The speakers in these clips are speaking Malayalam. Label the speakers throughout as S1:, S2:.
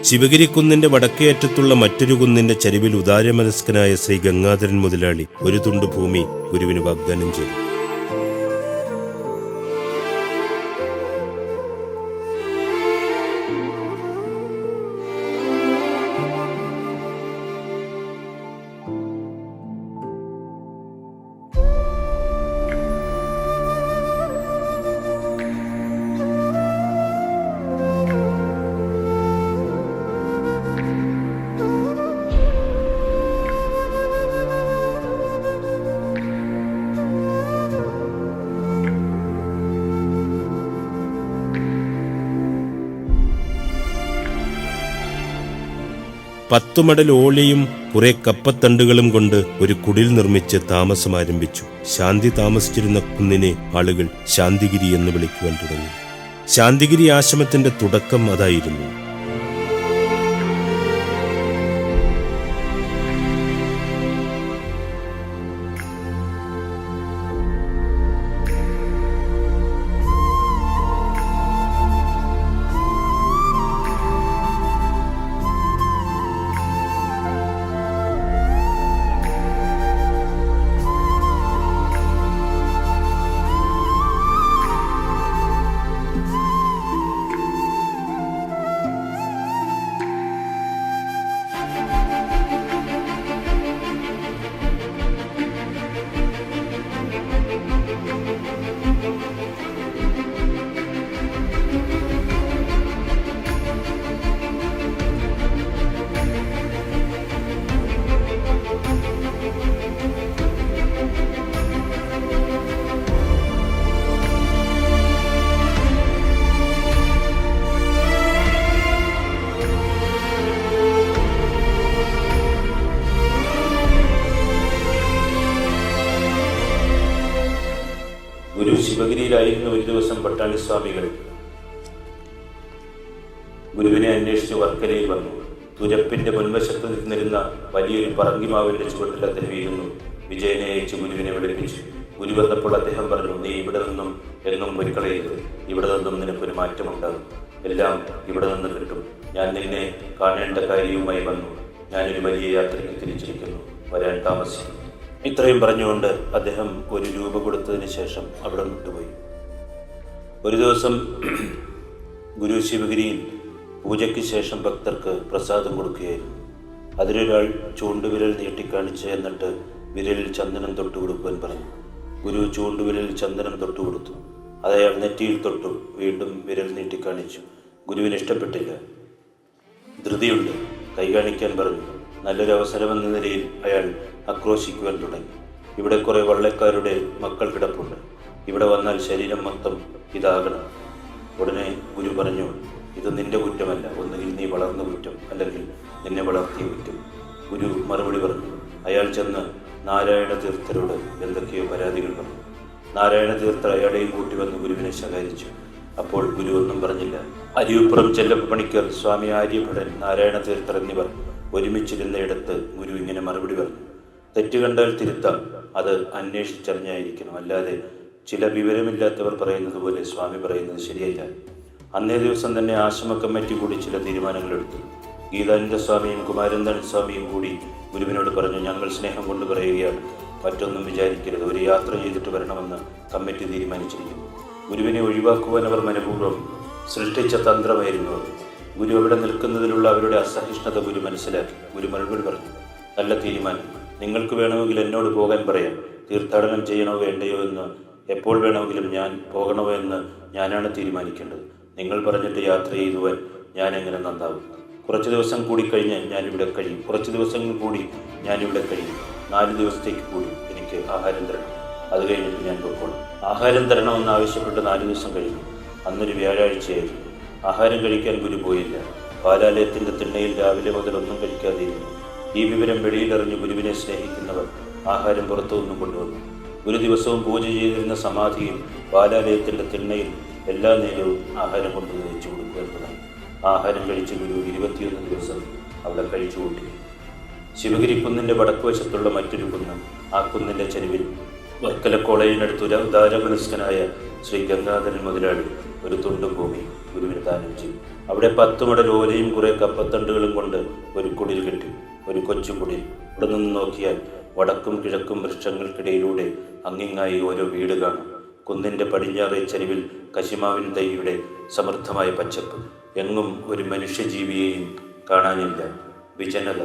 S1: ശിവഗിരിക്കുന്നിന്റെ വടക്കേയറ്റത്തുള്ള മറ്റൊരു കുന്നിന്റെ ചരിവിൽ ഉദാരമനസ്കനായ ശ്രീ ഗംഗാധരൻ മുതലാളി ഒരു തുണ്ട് ഭൂമി ഗുരുവിന് വാഗ്ദാനം ചെയ്തു. പത്തു മടൽ ഓളിയും കുറെ കപ്പത്തണ്ടുകളും കൊണ്ട് ഒരു കുടിൽ നിർമ്മിച്ച് താമസമാരംഭിച്ചു. ശാന്തി താമസിച്ചിരുന്ന കുന്നിനെ ആളുകൾ ശാന്തിഗിരി എന്ന് വിളിക്കുവാൻ തുടങ്ങി. ശാന്തിഗിരി ആശ്രമത്തിന്റെ തുടക്കം അതായിരുന്നു. ഗുരു ശിവഗിരിയിലായിരുന്നു ഒരു ദിവസം പട്ടാളി സ്വാമികൾ. ഗുരുവിനെ അന്വേഷിച്ച് വർക്കലയിൽ വന്നു. തുരപ്പിന്റെ മുൻവശത്ത് നിന്നിരുന്ന വലിയൊരു പറങ്കിമാവിന്റെ ചുവട്ടിൽ അദ്ദേഹം ഇരുന്നു. വിജയനെ അയച്ച് ഗുരുവിനെ വിളിപ്പിച്ചു. ഗുരു വന്നപ്പോൾ അദ്ദേഹം പറഞ്ഞു, നീ ഇവിടെ നിന്നും എങ്ങും പൊയ്ക്കളയരുത്. ഇവിടെ നിന്നും നിനക്കൊരു മാറ്റമുണ്ടാകും. എല്ലാം ഇവിടെ നിന്ന് കിട്ടും. ഞാൻ നിന്നെ കാണേണ്ട കാര്യവുമായി വന്നു. ഞാനൊരു വലിയ യാത്രയ്ക്ക് തിരിച്ചിരിക്കുന്നു. വരാൻ താമസിക്കും. ഇത്രയും പറഞ്ഞുകൊണ്ട് അദ്ദേഹം ഒരു രൂപ കൊടുത്തതിന് ശേഷം അവിടെ വിട്ടുപോയി. ഒരു ദിവസം ഗുരു ശിവഗിരിയിൽ പൂജയ്ക്ക് ശേഷം ഭക്തർക്ക് പ്രസാദം കൊടുക്കുകയായിരുന്നു. അതിലൊരാൾ ചൂണ്ടുവിരൽ നീട്ടിക്കാണിച്ച് എന്നിട്ട് വിരലിൽ ചന്ദനം തൊട്ടു കൊടുക്കുവാൻ പറഞ്ഞു. ഗുരു ചൂണ്ടുവിരലിൽ ചന്ദനം തൊട്ടു കൊടുത്തു. അത് അയാൾ നെറ്റിയിൽ തൊട്ടു. വീണ്ടും വിരൽ നീട്ടിക്കാണിച്ചു. ഗുരുവിന് ഇഷ്ടപ്പെട്ടില്ല. ധൃതിയുണ്ട്, കൈ കാണിക്കാൻ പറഞ്ഞു. നല്ലൊരു അവസരമെന്ന നിലയിൽ അയാൾ ആക്രോശിക്കുവാൻ തുടങ്ങി. ഇവിടെ കുറെ വള്ളക്കാരുടെ മക്കൾ കിടപ്പുണ്ട്. ഇവിടെ വന്നാൽ ശരീരം മൊത്തം ഇതാകണം. ഉടനെ ഗുരു പറഞ്ഞു, ഇത് നിന്റെ കുറ്റമല്ല. ഒന്നുകിൽ നീ വളർന്ന കുറ്റം, അല്ലെങ്കിൽ നിന്നെ വളർത്തിയ കുറ്റം. ഗുരു മറുപടി പറഞ്ഞു. അയാൾ ചെന്ന് നാരായണ തീർത്ഥരോട് എന്തൊക്കെയോ പരാതികൾ പറഞ്ഞു. നാരായണ തീർത്ഥർ അയാളെയും കൂട്ടി വന്ന് ഗുരുവിനെ ശകാരിച്ചു. അപ്പോൾ ഗുരു ഒന്നും പറഞ്ഞില്ല. അരിയുപ്പുറം ചെല്ലപ്പ പണിക്കർ, സ്വാമി ആര്യഭടൻ, നാരായണ തീർത്ഥർ എന്നിവർ ഒരുമിച്ചിരുന്നയിടത്ത് ഗുരു ഇങ്ങനെ മറുപടി പറഞ്ഞു. തെറ്റ് കണ്ടാൽ തിരുത്താം. അത് അന്വേഷിച്ചറിഞ്ഞായിരിക്കണം. അല്ലാതെ ചില വിവരമില്ലാത്തവർ പറയുന്നത് പോലെ സ്വാമി പറയുന്നത് ശരിയല്ല. അന്നേ ദിവസം തന്നെ ആശ്രമ കമ്മിറ്റി കൂടി ചില തീരുമാനങ്ങളെടുത്തു. ഗീതാനന്ദ സ്വാമിയും കുമാരന്ദൻ സ്വാമിയും കൂടി ഗുരുവിനോട് പറഞ്ഞു, ഞങ്ങൾ സ്നേഹം കൊണ്ട് പറയുകയാണ്, മറ്റൊന്നും വിചാരിക്കരുത്. ഒരു യാത്ര ചെയ്തിട്ട് വരണമെന്ന് കമ്മിറ്റി തീരുമാനിച്ചിരിക്കുന്നു. ഗുരുവിനെ ഒഴിവാക്കുവാൻ അവർ മനഃപൂർവ്വം സൃഷ്ടിച്ച തന്ത്രമായിരുന്നു അത്. ഗുരു അവിടെ നിൽക്കുന്നതിലുള്ള അവരുടെ അസഹിഷ്ണുത ഗുരു മനസ്സിലാക്കി. ഗുരു മറുപടി പറഞ്ഞു, നല്ല തീരുമാനം. നിങ്ങൾക്ക് വേണമെങ്കിൽ എന്നോട് പോകാൻ പറയാം. തീർത്ഥാടനം ചെയ്യണോ വേണ്ടയോ എന്ന്, എപ്പോൾ വേണമെങ്കിലും ഞാൻ പോകണോ എന്ന് ഞാനാണ് തീരുമാനിക്കേണ്ടത്. നിങ്ങൾ പറഞ്ഞിട്ട് യാത്ര ചെയ്യുവാൻ ഞാൻ എങ്ങനെ നന്നാവും? കുറച്ച് ദിവസം കൂടി കഴിഞ്ഞ് ഞാനിവിടെ കഴിയും. 4 ദിവസത്തേക്ക് കൂടി എനിക്ക് ആഹാരം തരണം. അത് കഴിഞ്ഞിട്ട് ഞാൻ പൊക്കോളാം. ആഹാരം തരണമെന്ന് ആവശ്യപ്പെട്ട് 4 ദിവസം കഴിഞ്ഞു. അന്നൊരു വ്യാഴാഴ്ചയായിരുന്നു. ആഹാരം കഴിക്കാൻ ഗുരു പോയില്ല. ബാലാലയത്തിൻ്റെ തിണ്ണയിൽ രാവിലെ മുതൽ ഒന്നും കഴിക്കാതെയിരുന്നു. ഈ വിവരം വെളിയിലറിഞ്ഞ് ഗുരുവിനെ സ്നേഹിക്കുന്നവർ ആഹാരം പുറത്തുനിന്നും കൊണ്ടുവന്നു. ഒരു ദിവസവും പൂജ ചെയ്തിരുന്ന സമാധിയിൽ ബാലാലയത്തിൻ്റെ തിണ്ണയിൽ എല്ലാ നേരവും ആഹാരം കൊണ്ടുവന്ന് വെച്ചു കൊടുക്കുവാൻ തുടങ്ങി. ആഹാരം കഴിച്ച് ഗുരു 21 ദിവസം അവിടെ കഴിച്ചുകൂട്ടി. ശിവഗിരിക്കുന്നിൻ്റെ വടക്കുവശത്തുള്ള മറ്റൊരു കുന്ന്. ആ കുന്നിൻ്റെ ചരിവിൽ വർക്കല കോളേജിനടുത്ത് ഉദാരമനസ്കനായ ശ്രീ ഗംഗാധരൻ മുതലാളി ഒരു തുണ്ട് ഭൂമി ഗുരുവിന് ദാനം ചെയ്തു. അവിടെ 10 മടൽ ഓലയും കുറെ കപ്പത്തണ്ടുകളും കൊണ്ട് ഒരു കുടിൽ കെട്ടി, ഒരു കൊച്ചു കുടിൽ. ഇവിടെ നിന്ന് നോക്കിയാൽ വടക്കും കിഴക്കും വൃക്ഷങ്ങൾക്കിടയിലൂടെ അങ്ങിങ്ങായി ഓരോ വീട് കാണാം. കുന്നിൻ്റെ പടിഞ്ഞാറേ ചരിവിൽ കശുമാവിൻ തൈയുടെ സമൃദ്ധമായ പച്ചപ്പ്. എങ്ങും ഒരു മനുഷ്യജീവിയെയും കാണാനില്ല. വിജനത.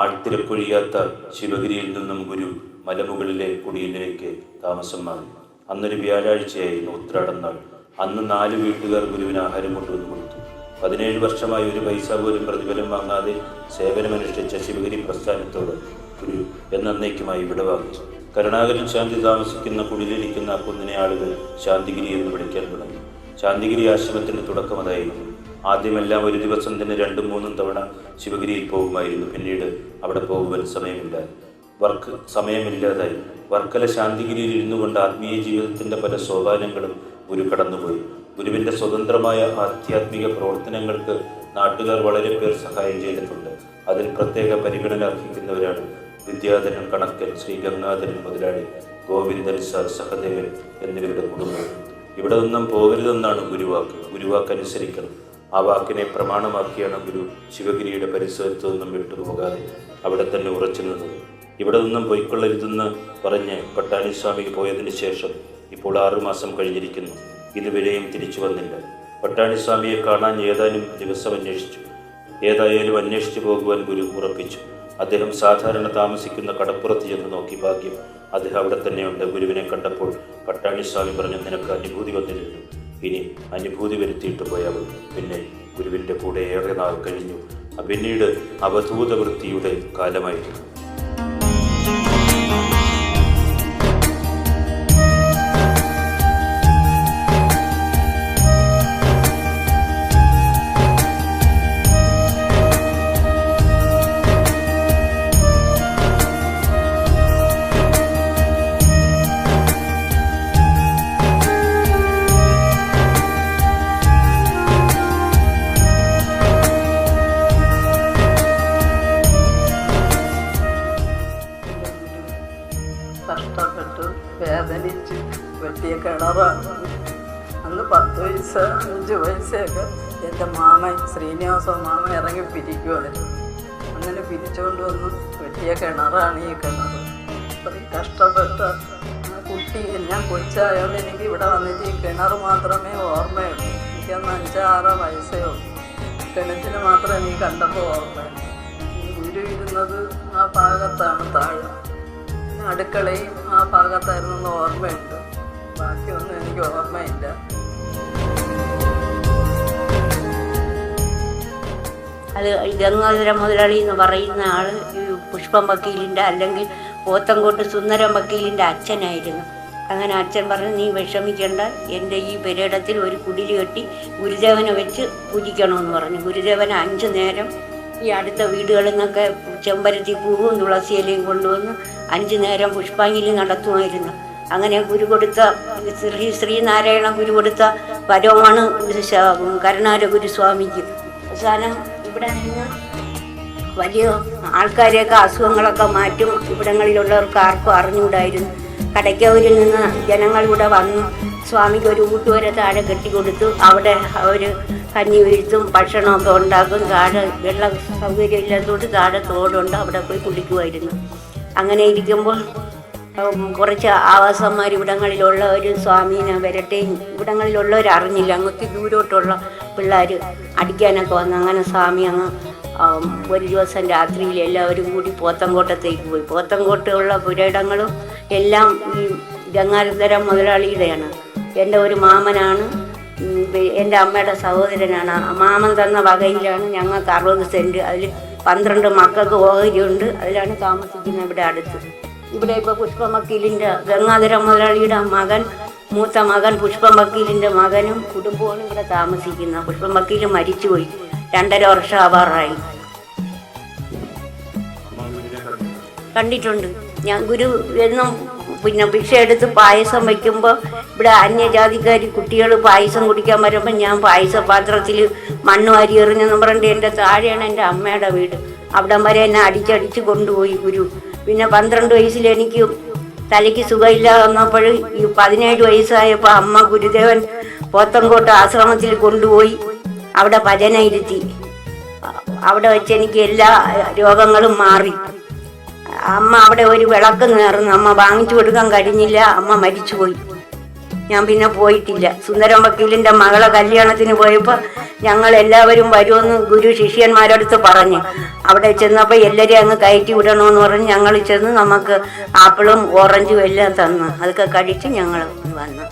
S1: ആൾത്തിരക്കൊഴിയാത്ത ശിവഗിരിയിൽ നിന്നും ഗുരു മലമുകളിലെ കുടിയിലേക്ക് താമസം മാറി. അന്നൊരു വ്യാഴാഴ്ചയായിരുന്നു, ഉത്രാടം നാൾ. അന്ന് 4 വീട്ടുകാർ ഗുരുവിന് ആഹാരം കൊണ്ടുവന്ന് കൊടുത്തു. 17 വർഷമായി ഒരു പൈസ പോലും പ്രതിഫലം വാങ്ങാതെ സേവനമനുഷ്ഠിച്ച ശിവഗിരി പ്രസ്ഥാനത്തോട് ഗുരു എന്നേക്കുമായി വിടവാങ്ങി. കരുണാകരൻ ശാന്തി താമസിക്കുന്ന കുടിലിരിക്കുന്ന ആ കുന്നിനെ ആളുകൾ ശാന്തിഗിരി എന്ന് വിളിക്കാൻ തുടങ്ങി. ശാന്തിഗിരി ആശ്രമത്തിന് തുടക്കം അതായിരുന്നു. ആദ്യമെല്ലാം ഒരു ദിവസം തന്നെ 2-3 തവണ ശിവഗിരിയിൽ പോകുമായിരുന്നു. പിന്നീട് അവിടെ പോകുവാൻ സമയമില്ലാതായി. വർക്കല ശാന്തിഗിരിയിൽ ഇരുന്നു കൊണ്ട് ആത്മീയ ജീവിതത്തിൻ്റെ പല സോപാനങ്ങളും ഗുരു കടന്നുപോയി. ഗുരുവിൻ്റെ സ്വതന്ത്രമായ ആധ്യാത്മിക പ്രവർത്തനങ്ങൾക്ക് നാട്ടുകാർ വളരെ പേർ സഹായം ചെയ്തിട്ടുണ്ട്. അതിൽ പ്രത്യേക പരിഗണന അർഹിക്കുന്നവരാണ് വിദ്യാധരൻ കണക്കൻ, ശ്രീ ഗംഗാധരൻ മുതലാളി, ഗോവിന്ദൻ സാർ, സഹദേവൻ എന്നിവരുടെ കുടുംബം. ഇവിടെ നിന്നും പോകരുതെന്നാണ് ഗുരുവാക്കനുസരിക്കണം. ആ വാക്കിനെ പ്രമാണമാക്കിയാണ് ഗുരു ശിവഗിരിയുടെ പരിസരത്തു നിന്നും വിട്ടുപോകാതെ അവിടെ തന്നെ ഉറച്ചു നിന്നത്. ഇവിടെ നിന്നും പൊയ്ക്കൊള്ളരുതെന്ന് പറഞ്ഞ് പട്ടാണിസ്വാമിക്ക് പോയതിനു ശേഷം ഇപ്പോൾ 6 മാസം കഴിഞ്ഞിരിക്കുന്നു. ഇതുവരെയും തിരിച്ചു വന്നില്ല. പട്ടാണിസ്വാമിയെ കാണാൻ ഏതാനും ദിവസം അന്വേഷിച്ചു. ഏതായാലും അന്വേഷിച്ചു പോകുവാൻ ഗുരു ഉറപ്പിച്ചു. അദ്ദേഹം സാധാരണ താമസിക്കുന്ന കടപ്പുറത്ത് ചെന്ന് നോക്കി. ഭാഗ്യം, അദ്ദേഹം അവിടെ തന്നെയുണ്ട്. ഗുരുവിനെ കണ്ടപ്പോൾ പട്ടാണിസ്വാമി പറഞ്ഞു, നിനക്ക് അനുഭൂതി വന്നില്ലല്ലോ, ഇനി അനുഭൂതി വരുത്തിയിട്ട് പോയാൽ പിന്നെ ഗുരുവിൻ്റെ കൂടെ ഏറെ നാൾ കഴിഞ്ഞു. പിന്നീട് അവധൂത വൃത്തിയുടെ കാലമായിരുന്നു.
S2: കഷ്ടപ്പെട്ട് വേദനിച്ച് വെട്ടിയ കിണറാണ്. അന്ന് 10 പൈസ 5 പൈസയൊക്കെ എൻ്റെ മാമൻ ശ്രീനിവാസ മാമൻ ഇറങ്ങി പിരിക്കുമായിരുന്നു. അങ്ങനെ പിരിച്ചുകൊണ്ട് വന്ന് വെട്ടിയ കിണറാണ് ഈ കിണർ. അത്രയും കഷ്ടപ്പെട്ട ആ കുട്ടി, ഞാൻ കൊച്ചായതുകൊണ്ട് എനിക്ക് ഇവിടെ വന്നിട്ട് ഈ കിണർ മാത്രമേ ഓർമ്മയുള്ളൂ. എനിക്കന്ന് 5-6 വയസ്സേ ഉള്ളൂ. കിണറ്റിന് മാത്രം എനിക്ക് കണ്ടപ്പോൾ ഓർമ്മയുള്ളൂ. ഈ ഗുരു ഇരുന്നത് ആ ഭാഗത്താണ്, താഴെ. അടുക്കളയും ആ ഭാഗത്തായിരുന്നെന്ന് ഓർമ്മയുണ്ട്. ബാക്കിയൊന്നും എനിക്ക് ഓർമ്മയില്ല.
S3: അത് ഗംഗാധര മുതലാളി എന്ന് പറയുന്ന ആൾ ഈ പുഷ്പം വക്കീലിൻ്റെ അല്ലെങ്കിൽ പോത്തങ്കോട്ട് സുന്ദരം വക്കീലിൻ്റെ അച്ഛനായിരുന്നു. അങ്ങനെ അച്ഛൻ പറഞ്ഞു, നീ വിഷമിക്കേണ്ട, എൻ്റെ ഈ പെരേടത്തിൽ ഒരു കുടിൽ കെട്ടി ഗുരുദേവനെ വെച്ച് പൂജിക്കണമെന്ന് പറഞ്ഞു. ഗുരുദേവനെ 5 നേരം ഈ അടുത്ത വീടുകളിൽ നിന്നൊക്കെ ചെമ്പരത്തി പൂവും തുളസിയിലയും കൊണ്ടുവന്ന് 5 നേരം പുഷ്പാഞ്ജലി നടത്തുമായിരുന്നു. അങ്ങനെ ഗുരു കൊടുത്ത ശ്രീനാരായണ ഗുരു കൊടുത്ത വരമാണ് കരുണാകര ഗുരുസ്വാമിക്ക്. അവസാനം ഇവിടെ നിന്ന് വലിയ ആൾക്കാരെയൊക്കെ അസുഖങ്ങളൊക്കെ മാറ്റും. ഇവിടങ്ങളിലുള്ളവർക്ക് ആർക്കും അറിഞ്ഞുകൂടായിരുന്നു. കടയ്ക്കവരിൽ നിന്ന് ജനങ്ങൾ ഇവിടെ വന്നു സ്വാമിക്ക് ഒരു ഊട്ടുവരെ താഴെ കെട്ടിക്കൊടുത്തു. അവിടെ അവർ കഞ്ഞി വീഴ്ത്തും, ഭക്ഷണമൊക്കെ ഉണ്ടാക്കും. താഴെ വെള്ള സൗകര്യം ഇല്ലാത്തതുകൊണ്ട് താഴെ തോടുണ്ട്, അവിടെ പോയി കുടിക്കുമായിരുന്നു. അങ്ങനെ ഇരിക്കുമ്പോൾ കുറച്ച് ആവാസന്മാർ ഇവിടങ്ങളിലുള്ളവർ സ്വാമീനെ വരട്ടെയും ഇവിടങ്ങളിലുള്ളവർ അറിഞ്ഞില്ല. അങ്ങോട്ട് ദൂരോട്ടുള്ള പിള്ളേർ അടിക്കാനൊക്കെ വന്നു. അങ്ങനെ സ്വാമി അങ്ങ് ഒരു ദിവസം രാത്രിയിൽ എല്ലാവരും കൂടി പോത്തങ്കോട്ടത്തേക്ക് പോയി. പോത്തങ്കോട്ടുള്ള പുരയിടങ്ങളും എല്ലാം ഈ ഗംഗാധര മുതലാളിയുടെയാണ്. എൻ്റെ ഒരു മാമനാണ്, എൻ്റെ അമ്മയുടെ സഹോദരനാണ്. മാമൻ തന്ന വകയിലാണ് ഞങ്ങൾക്ക് 60 സെൻറ്റ്. അതിൽ 12 മക്കൾക്ക് ഓഹരിയുണ്ട്. അതിലാണ് താമസിക്കുന്നത് ഇവിടെ അടുത്ത്. ഇവിടെ ഇപ്പോൾ പുഷ്പം വക്കീലിൻ്റെ ഗംഗാധര മുതലാളിയുടെ മകൻ, മൂത്ത മകൻ പുഷ്പം വക്കീലിൻ്റെ മകനും കുടുംബവും ഇവിടെ താമസിക്കുന്ന. പുഷ്പം വക്കീൽ മരിച്ചുപോയി, 2.5 വർഷം ആവാറായി. കണ്ടിട്ടുണ്ട് ഞാൻ. ഗുരു എന്നും പിന്നെ ഭിക്ഷ എടുത്ത് പായസം വയ്ക്കുമ്പോൾ ഇവിടെ അന്യജാതിക്കാർ കുട്ടികൾ പായസം കുടിക്കാൻ വരുമ്പോൾ ഞാൻ പായസ പാത്രത്തിൽ മണ്ണ് വാരി എറിഞ്ഞെന്ന് പറഞ്ഞിട്ട് എൻ്റെ താഴെയാണ് എൻ്റെ അമ്മയുടെ വീട്. അവിടം വരെ എന്നെ അടിച്ചടിച്ച് കൊണ്ടുപോയി ഗുരു. പിന്നെ 12 വയസ്സിൽ എനിക്ക് തലയ്ക്ക് സുഖമില്ല വന്നപ്പോൾ ഈ 17 വയസ്സായപ്പോൾ അമ്മ ഗുരുദേവൻ പോത്തൻകോട്ട് ആശ്രമത്തിൽ കൊണ്ടുപോയി അവിടെ ഭജന ഇരുത്തി. അവിടെ വെച്ച് എനിക്ക് എല്ലാ രോഗങ്ങളും മാറി. അമ്മ അവിടെ ഒരു വിളക്ക് നേർന്നു, അമ്മ വാങ്ങിച്ചു കൊടുക്കാൻ കഴിഞ്ഞില്ല, അമ്മ മരിച്ചുപോയി. ഞാൻ പിന്നെ പോയിട്ടില്ല. സുന്ദരം വക്കീലിൻ്റെ മകളെ കല്യാണത്തിന് പോയപ്പോൾ ഞങ്ങൾ എല്ലാവരും വരുമെന്ന് ഗുരു ശിഷ്യന്മാരടുത്ത് പറഞ്ഞു. അവിടെ ചെന്നപ്പോൾ എല്ലാവരെയും അങ്ങ് കയറ്റി വിടണമെന്ന് പറഞ്ഞ് ഞങ്ങൾ ചെന്ന് നമുക്ക് ആപ്പിളും ഓറഞ്ചും എല്ലാം തന്നു. അതൊക്കെ കഴിച്ച് ഞങ്ങൾ വന്നു.